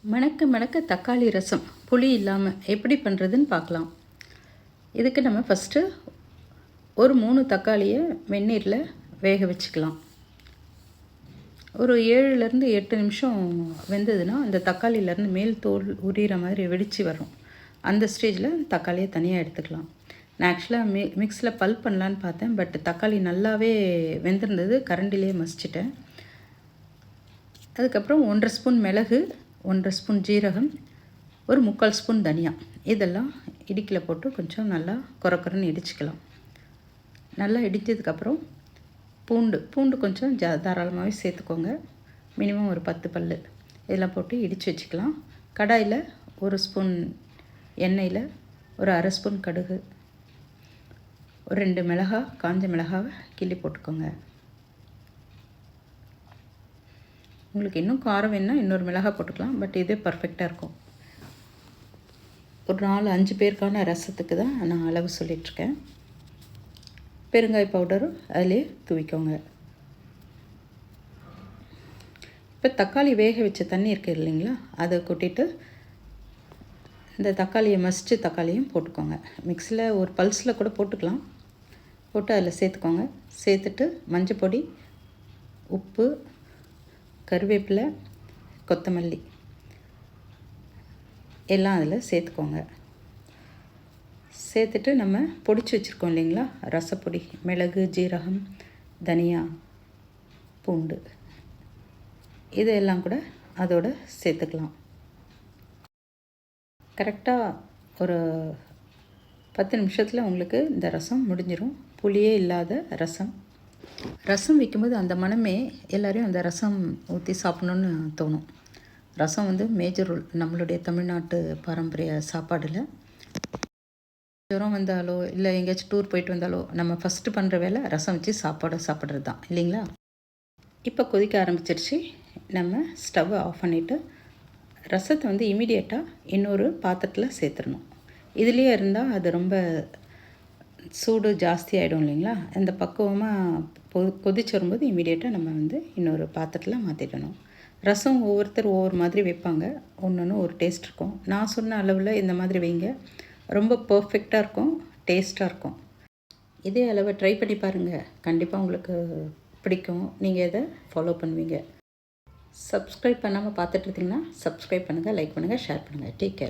மணக்க மணக்க தக்காளி ரசம் புளி இல்லாமல் எப்படி பண்ணுறதுன்னு பார்க்கலாம். இதுக்கு நம்ம ஃபஸ்ட்டு ஒரு 3 தக்காளியை வெந்நீரில் வேக வச்சுக்கலாம். ஒரு 7லேருந்து 8 நிமிஷம் வெந்ததுன்னா அந்த தக்காளியிலேருந்து மேல் தோல் உரிகிற மாதிரி வெடித்து வரும். அந்த ஸ்டேஜில் தக்காளியை தனியாக எடுத்துக்கலாம். நான் ஆக்சுவலாக மிக்ஸில் பல்ப் பண்ணலான்னு பார்த்தேன். பட் தக்காளி நல்லாவே வெந்திருந்தது, கரண்டிலே மசிச்சிட்டேன். அதுக்கப்புறம் 1½ ஸ்பூன் மிளகு, 1½ ஸ்பூன் ஜீரகம், ஒரு 3/4 ஸ்பூன் தனியா, இதெல்லாம் இடிக்கில் போட்டு கொஞ்சம் நல்லா குறக்குறன்னு இடிச்சுக்கலாம். நல்லா இடித்ததுக்கப்புறம் பூண்டு கொஞ்சம் தாராளமாகவே சேர்த்துக்கோங்க. மினிமம் ஒரு 10 பல் இதெல்லாம் போட்டு இடித்து வச்சுக்கலாம். கடாயில் 1 ஸ்பூன் எண்ணெயில் ஒரு 1/2 ஸ்பூன் கடுகு, ஒரு 2 மிளகாய், காஞ்ச மிளகாவை கிள்ளி போட்டுக்கோங்க. உங்களுக்கு இன்னும் காரம் வேணுன்னா இன்னொரு மிளகாய் போட்டுக்கலாம். பட் இதே பர்ஃபெக்டாக இருக்கும். ஒரு 4-5 பேருக்கான ரசத்துக்கு தான் நான் அளவு சொல்லிகிட்ருக்கேன். பெருங்காய பவுடரும் அதிலே தூவிக்கோங்க. இப்போ தக்காளி வேக வச்ச தண்ணி இருக்குது இல்லைங்களா, அதை கொட்டிட்டு இந்த தக்காளியை மசித்து தக்காளியும் போட்டுக்கோங்க. மிக்ஸியில் ஒரு பல்ஸில் கூட போட்டுக்கலாம். போட்டு அதில் சேர்த்துக்கோங்க. சேர்த்துட்டு மஞ்சள் பொடி, உப்பு, கருவேப்பிலை, கொத்தமல்லி எல்லாம் அதில் சேர்த்துக்கோங்க. சேர்த்துட்டு நம்ம பொடிச்சு வச்சுருக்கோம் இல்லைங்களா ரசப்பொடி, மிளகு, ஜீரகம், தனியா, பூண்டு, இதெல்லாம் கூட அதோடு சேர்த்துக்கலாம். கரெக்டாக ஒரு 10 நிமிஷத்தில் உங்களுக்கு இந்த ரசம் முடிஞ்சிடும். புளியே இல்லாத ரசம். ரசம் வைக்கும்போது அந்த மனமே எல்லோரையும் அந்த ரசம் ஊற்றி சாப்பிட்ணுன்னு தோணும். ரசம் மேஜர் ரோல் நம்மளுடைய தமிழ்நாட்டு பாரம்பரிய சாப்பாடில். ஜுரம் வந்தாலோ இல்லை எங்கேயாச்சும் டூர் போயிட்டு வந்தாலோ நம்ம ஃபஸ்ட்டு பண்ணுற வேலை ரசம் வச்சு சாப்பிட்றது தான் இல்லைங்களா. இப்போ கொதிக்க ஆரம்பிச்சிருச்சு. நம்ம ஸ்டவ்வை ஆஃப் பண்ணிவிட்டு ரசத்தை இமீடியட்டாக இன்னொரு பாத்திரத்தில் சேர்த்துடணும். இதுலேயே இருந்தால் அது ரொம்ப சூடு ஜாஸ்தி ஆகிடும் இல்லைங்களா. அந்த பக்குவமாக கொதிச்சு வரும்போது இமீடியட்டாக நம்ம இன்னொரு பாத்திரத்தில் மாற்றிடணும். ரசம் ஒவ்வொருத்தர் ஒவ்வொரு மாதிரி வைப்பாங்க. ஒன்று ஒரு டேஸ்ட் இருக்கும். நான் சொன்ன அளவில் இந்த மாதிரி வைங்க, ரொம்ப பர்ஃபெக்டாக இருக்கும், டேஸ்ட்டாக இருக்கும். இதே அளவை ட்ரை பண்ணி பாருங்கள். கண்டிப்பாக உங்களுக்கு பிடிக்கும். நீங்கள் இதை ஃபாலோ பண்ணுவீங்க. சப்ஸ்கிரைப் பண்ணாமல் பார்த்துட்ருந்தீங்கன்னா சப்ஸ்கிரைப் பண்ணுங்கள், லைக் பண்ணுங்கள், ஷேர் பண்ணுங்கள். Take care.